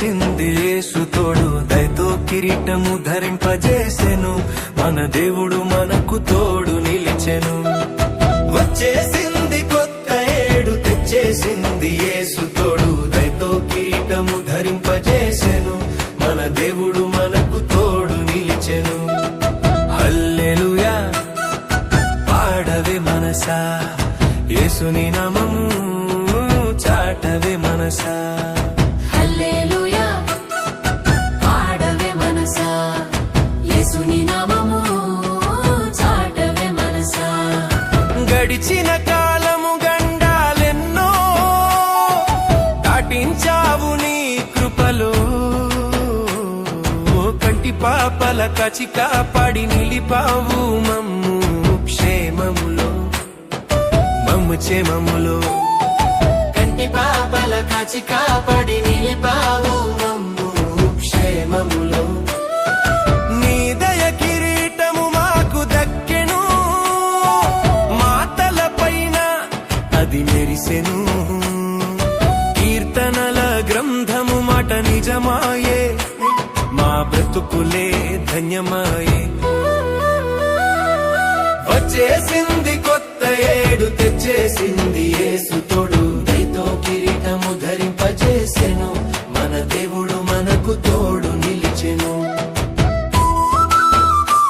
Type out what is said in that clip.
వచ్చేసింది యేసు తోడు, దయతో కిరీటము ధరింపజేసెను, మన దేవుడు మనకు తోడు నిలిచెను. వచ్చేసింది కొత్త ఏడు, తెచ్చేసింది యేసు తోడు, దయతో కిరీటము ధరింపజేసెను, మన దేవుడు మనకు తోడు నిలిచెను. హల్లెలూయా పాడవే మనసా, యేసుని నామము చాటవే మనసా. హల్లెలూయా పాడవే మనసా, యేసుని నామము చాటవే మనసా. గడిచిన కాలము గండాలెన్నో దాటించావు నీ కృపలో, కంటి పాపల కచి కాపాడి నిలిపావు మమ్ము క్షేమములో, మమ్ము క్షేమములో. కంటి పాపల కచి కాపాడి నిలిపావు మమ్ము క్షేమములో. నీ దయ కిరీటము మాకు దక్కెను, మాతల పైన అది మెరిసెను. కీర్తనల గ్రంథము మాట నిజమాయే, మా బ్రతుకులే ధన్యమాయే. వచ్చేసింది కొత్త ఏడు, తెచ్చేసింది